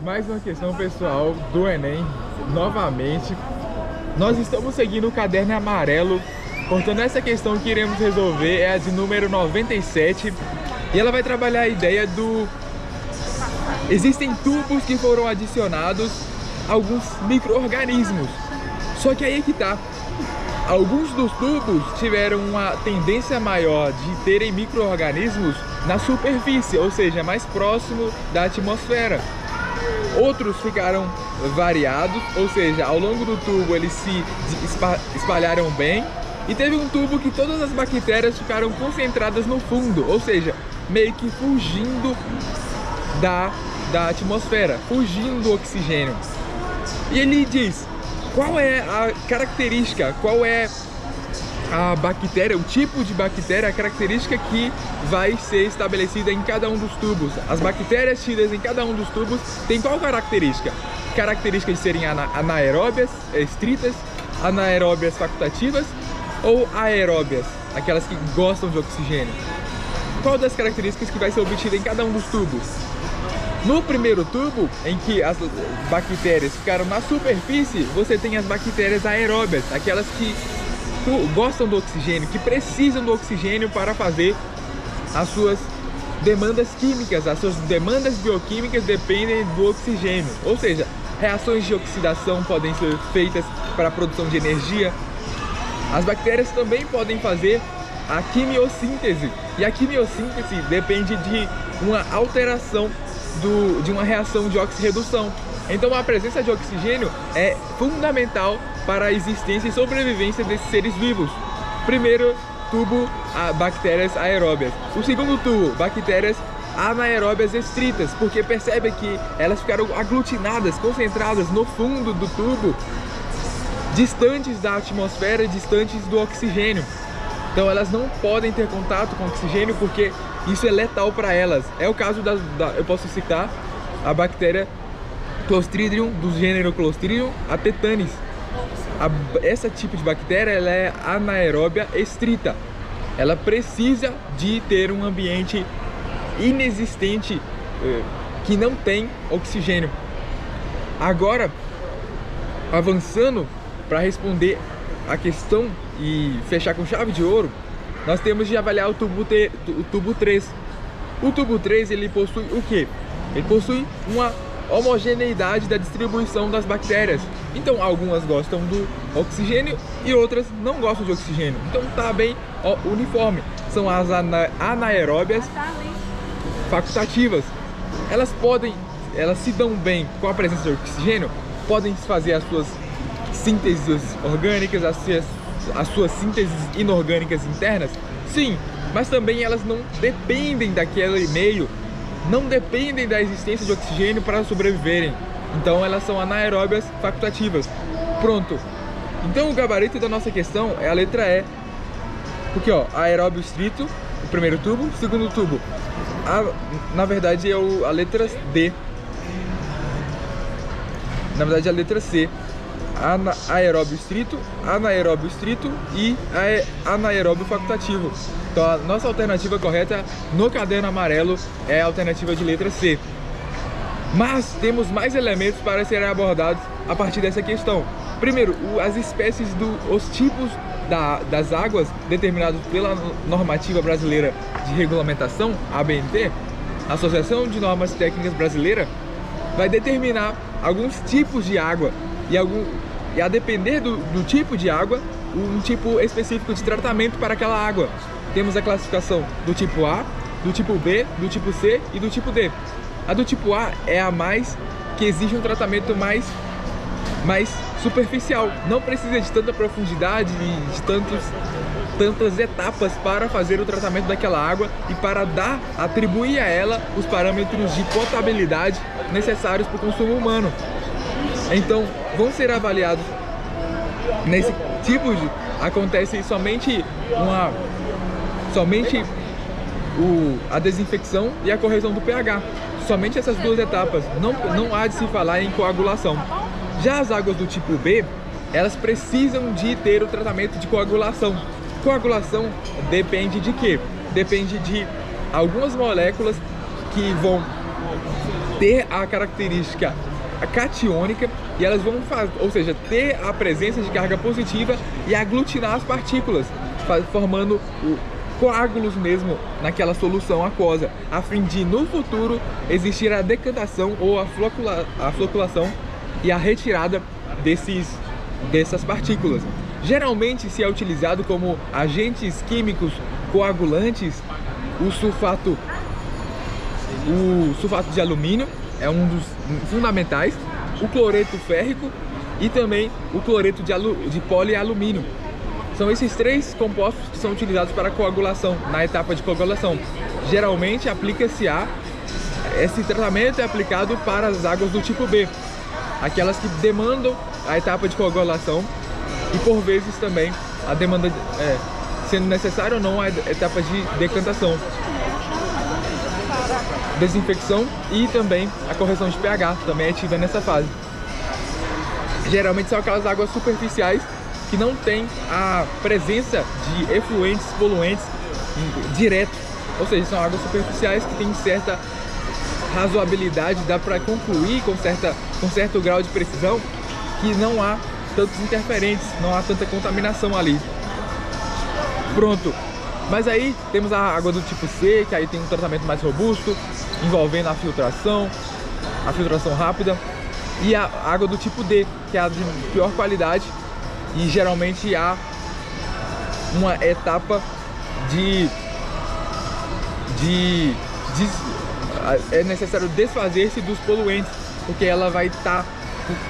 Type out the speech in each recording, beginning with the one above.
Mais uma questão pessoal do Enem, novamente. Nós estamos seguindo o caderno amarelo. Portanto, essa questão que iremos resolver é a de número 97. E ela vai trabalhar a ideia do... Existem tubos que foram adicionados a alguns micro-organismos. Só que aí é que tá. Alguns dos tubos tiveram uma tendência maior de terem micro-organismos na superfície, ou seja, mais próximo da atmosfera. Outros ficaram variados, ou seja, ao longo do tubo eles se espalharam bem. E teve um tubo que todas as bactérias ficaram concentradas no fundo, ou seja, meio que fugindo da atmosfera, fugindo do oxigênio. E ele diz, qual é a característica, qual é a bactéria, o tipo de bactéria, a característica que vai ser estabelecida em cada um dos tubos. As bactérias tidas em cada um dos tubos tem qual característica? Característica de serem anaeróbias, estritas, anaeróbias facultativas ou aeróbias, aquelas que gostam de oxigênio. Qual das características que vai ser obtida em cada um dos tubos? No primeiro tubo, em que as bactérias ficaram na superfície, você tem as bactérias aeróbias, aquelas que gostam do oxigênio, que precisam do oxigênio para fazer as suas demandas químicas, as suas demandas bioquímicas dependem do oxigênio. Ou seja, reações de oxidação podem ser feitas para a produção de energia. As bactérias também podem fazer a quimiossíntese, e a quimiossíntese depende de uma alteração de uma reação de oxirredução. Então a presença de oxigênio é fundamental para a existência e sobrevivência desses seres vivos. Primeiro tubo, bactérias aeróbias. O segundo tubo, bactérias anaeróbias estritas, porque percebe que elas ficaram aglutinadas, concentradas no fundo do tubo, distantes da atmosfera, distantes do oxigênio. Então elas não podem ter contato com oxigênio porque isso é letal para elas. É o caso eu posso citar a bactéria Clostridium, do gênero Clostridium, a Tetanis. Essa tipo de bactéria ela é anaeróbia estrita. Ela precisa de ter um ambiente inexistente que não tem oxigênio. Agora, avançando para responder a questão e fechar com chave de ouro, nós temos de avaliar o tubo 3. O tubo 3 ele possui o quê? Ele possui uma homogeneidade da distribuição das bactérias. Então algumas gostam do oxigênio e outras não gostam de oxigênio. Então tá bem uniforme. São as anaeróbias facultativas. Elas se dão bem com a presença de oxigênio, podem fazer as suas sínteses orgânicas, as suas sínteses inorgânicas internas, sim, mas também elas não dependem daquele meio, não dependem da existência de oxigênio para sobreviverem. Então elas são anaeróbias facultativas. Pronto. Então o gabarito da nossa questão é a letra E. Porque ó, aeróbio estrito, o primeiro tubo, o segundo tubo. Na verdade é a letra D. Na verdade é a letra C. Aeróbio estrito, anaeróbio estrito e anaeróbio facultativo. Então a nossa alternativa correta no caderno amarelo é a alternativa de letra C. Mas temos mais elementos para serem abordados a partir dessa questão. Primeiro, as espécies os tipos das águas determinados pela normativa brasileira de regulamentação, ABNT, Associação de Normas Técnicas Brasileira, vai determinar alguns tipos de água e a depender do tipo de água, um tipo específico de tratamento para aquela água. Temos a classificação do tipo A, do tipo B, do tipo C e do tipo D. A do tipo A é a que exige um tratamento mais superficial. Não precisa de tanta profundidade e de tantas etapas para fazer o tratamento daquela água e para atribuir a ela os parâmetros de potabilidade necessários para o consumo humano. Então, vão ser avaliados nesse tipo de... Acontece somente a desinfecção e a correção do pH. Somente essas duas etapas. Não há de se falar em coagulação. Já as águas do tipo B, elas precisam de ter o tratamento de coagulação. Coagulação depende de quê? Depende de algumas moléculas que vão ter a característica catiônica e elas vão fazer, ou seja, ter a presença de carga positiva e aglutinar as partículas, formando coágulos mesmo naquela solução aquosa, a fim de no futuro existir a decantação ou a floculação e a retirada dessas partículas. Geralmente se é utilizado como agentes químicos coagulantes o sulfato de alumínio, é um dos fundamentais, o cloreto férrico e também o cloreto de polialumínio. São esses três compostos que são utilizados para coagulação, na etapa de coagulação. Geralmente aplica-se esse tratamento é aplicado para as águas do tipo B, aquelas que demandam a etapa de coagulação e por vezes também a demanda, sendo necessário ou não, a etapa de decantação, desinfecção e também a correção de pH também é ativa nessa fase. Geralmente são aquelas águas superficiais que não tem a presença de efluentes, poluentes direto, ou seja, são águas superficiais que têm certa razoabilidade, dá para concluir com certo grau de precisão que não há tantos interferentes, não há tanta contaminação ali. Pronto. Mas aí temos a água do tipo C, que aí tem um tratamento mais robusto, envolvendo a filtração rápida, e a água do tipo D, que é a de pior qualidade, e geralmente há uma etapa é necessário desfazer-se dos poluentes, porque ela vai estar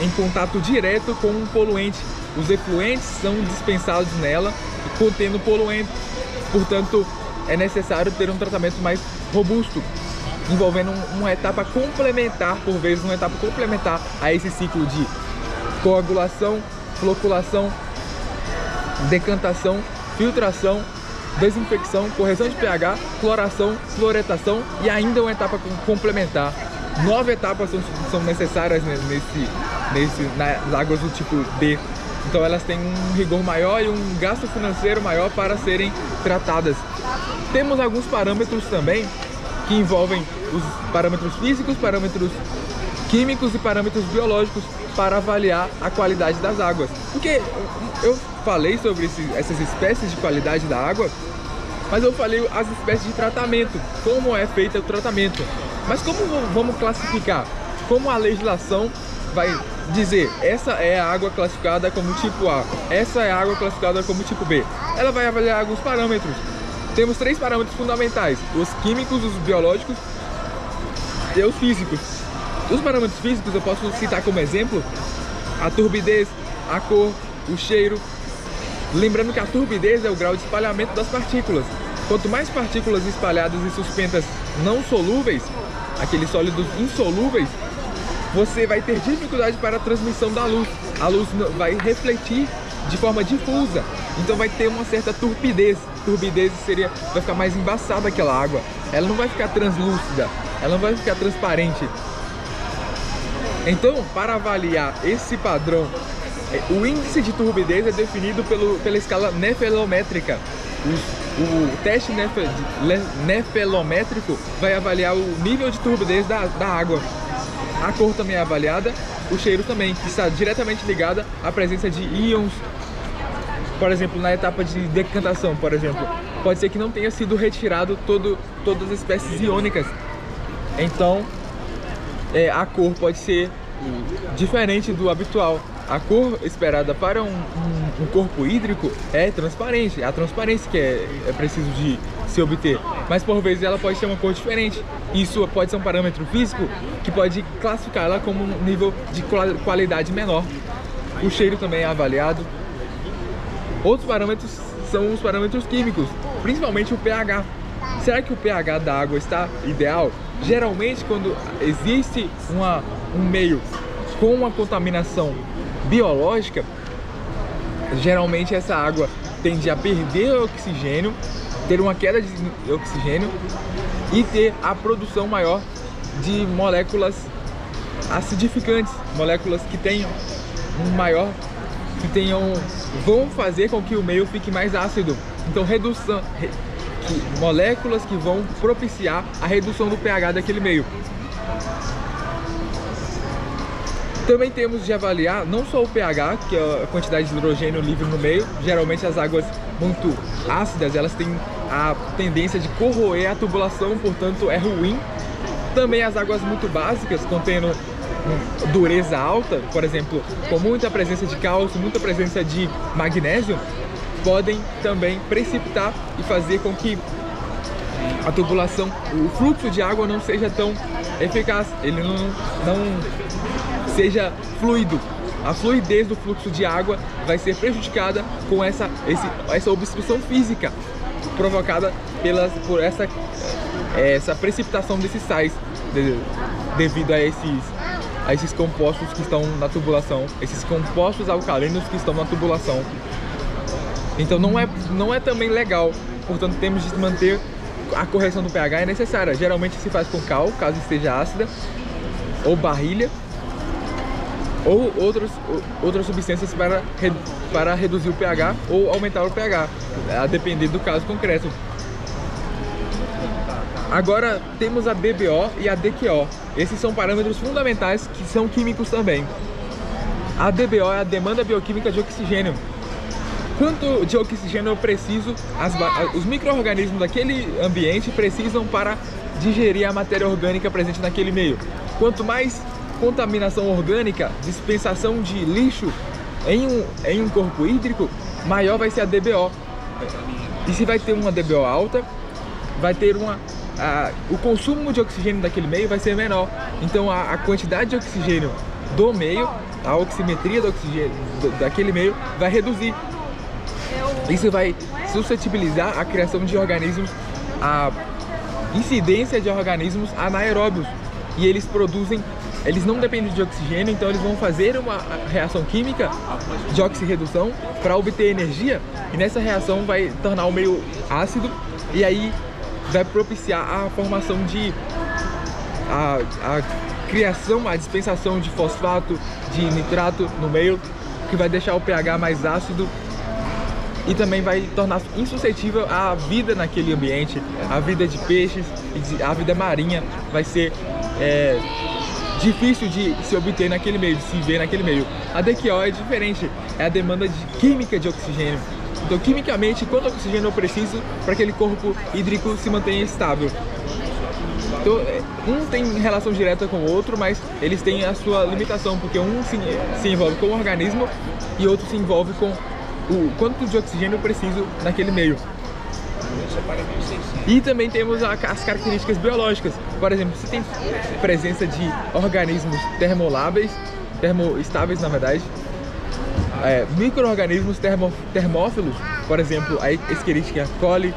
em contato direto com um poluente. Os efluentes são dispensados nela, contendo poluentes. Portanto, é necessário ter um tratamento mais robusto, envolvendo uma etapa complementar, por vezes uma etapa complementar a esse ciclo de coagulação, floculação, decantação, filtração, desinfecção, correção de pH, cloração, fluoretação e ainda uma etapa complementar. 9 etapas são necessárias nas águas do tipo B. Então elas têm um rigor maior e um gasto financeiro maior para serem tratadas. Temos alguns parâmetros também que envolvem os parâmetros físicos, parâmetros químicos e parâmetros biológicos para avaliar a qualidade das águas. Porque eu falei sobre essas espécies de qualidade da água, mas eu falei as espécies de tratamento, como é feito o tratamento. Mas como vamos classificar? Como a legislação vai dizer, essa é a água classificada como tipo A, essa é a água classificada como tipo B? Ela vai avaliar alguns parâmetros. Temos 3 parâmetros fundamentais: os químicos, os biológicos e os físicos. Os parâmetros físicos eu posso citar como exemplo a turbidez, a cor, o cheiro. Lembrando que a turbidez é o grau de espalhamento das partículas. Quanto mais partículas espalhadas e suspensas não solúveis, aqueles sólidos insolúveis, você vai ter dificuldade para a transmissão da luz. A luz vai refletir de forma difusa, então vai ter uma certa turbidez. Turbidez vai ficar mais embaçada aquela água. Ela não vai ficar translúcida, ela não vai ficar transparente. Então, para avaliar esse padrão, o índice de turbidez é definido pela escala nefelométrica. O teste nefelométrico vai avaliar o nível de turbidez da água. A cor também é avaliada, o cheiro também, que está diretamente ligada à presença de íons. Por exemplo, na etapa de decantação, por exemplo, pode ser que não tenha sido retirado todas as espécies iônicas. Então, a cor pode ser diferente do habitual. A cor esperada para um corpo hídrico é transparente, é a transparência que é preciso de se obter, mas por vezes ela pode ter uma cor diferente. Isso pode ser um parâmetro físico que pode classificar ela como um nível de qualidade menor. O cheiro também é avaliado. Outros parâmetros são os parâmetros químicos, principalmente o pH. Será que o pH da água está ideal? Geralmente, quando existe um meio com uma contaminação biológica, geralmente essa água tende a perder o oxigênio, ter uma queda de oxigênio e ter a produção maior de moléculas acidificantes, moléculas que tenham vão fazer com que o meio fique mais ácido. Então, moléculas que vão propiciar a redução do pH daquele meio. Também temos de avaliar não só o pH, que é a quantidade de hidrogênio livre no meio. Geralmente as águas muito ácidas, elas têm a tendência de corroer a tubulação, portanto é ruim. Também as águas muito básicas, contendo dureza alta, por exemplo, com muita presença de cálcio, muita presença de magnésio, podem também precipitar e fazer com que a tubulação, o fluxo de água não seja tão eficaz, ele não seja fluido. A fluidez do fluxo de água vai ser prejudicada com essa obstrução física provocada por essa precipitação desses sais devido a esses compostos que estão na tubulação, esses compostos alcalinos que estão na tubulação. Então não é também legal, portanto temos de manter a correção do pH é necessária. Geralmente se faz com cal, caso esteja ácida, ou ou outras substâncias para reduzir o pH ou aumentar o pH, a depender do caso concreto. Agora temos a DBO e a DQO. Esses são parâmetros fundamentais que são químicos também. A DBO é a demanda bioquímica de oxigênio. Quanto de oxigênio eu preciso, os micro-organismos daquele ambiente precisam para digerir a matéria orgânica presente naquele meio. Quanto mais contaminação orgânica, dispensação de lixo em um corpo hídrico, maior vai ser a DBO. E se vai ter uma DBO alta, vai ter o consumo de oxigênio daquele meio vai ser menor. Então a quantidade de oxigênio do meio, a oximetria do oxigênio daquele meio vai reduzir. Isso vai suscetibilizar a criação de organismos, a incidência de organismos anaeróbios. E eles não dependem de oxigênio, então eles vão fazer uma reação química de oxirredução para obter energia. E nessa reação vai tornar o meio ácido e aí vai propiciar a formação a criação, a dispensação de fosfato, de nitrato no meio, que vai deixar o pH mais ácido e também vai tornar insuscetível a vida naquele ambiente, a vida de peixes, a vida marinha vai ser difícil de se obter naquele meio, de se ver naquele meio. A DQO é diferente, é a demanda química de oxigênio. Então, quimicamente, quanto oxigênio eu preciso para aquele corpo hídrico se mantenha estável? Então, um tem relação direta com o outro, mas eles têm a sua limitação, porque um se envolve com o organismo e outro se envolve com o quanto de oxigênio eu preciso naquele meio. E também temos as características biológicas. Por exemplo, se tem presença de organismos termoestáveis na verdade, micro-organismos termófilos, por exemplo, a Escherichia coli,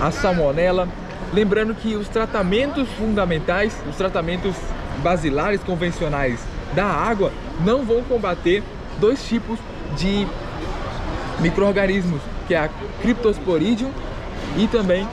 a salmonela. Lembrando que os tratamentos fundamentais, os tratamentos basilares convencionais da água não vão combater dois tipos de micro-organismos, que é a Cryptosporidium e também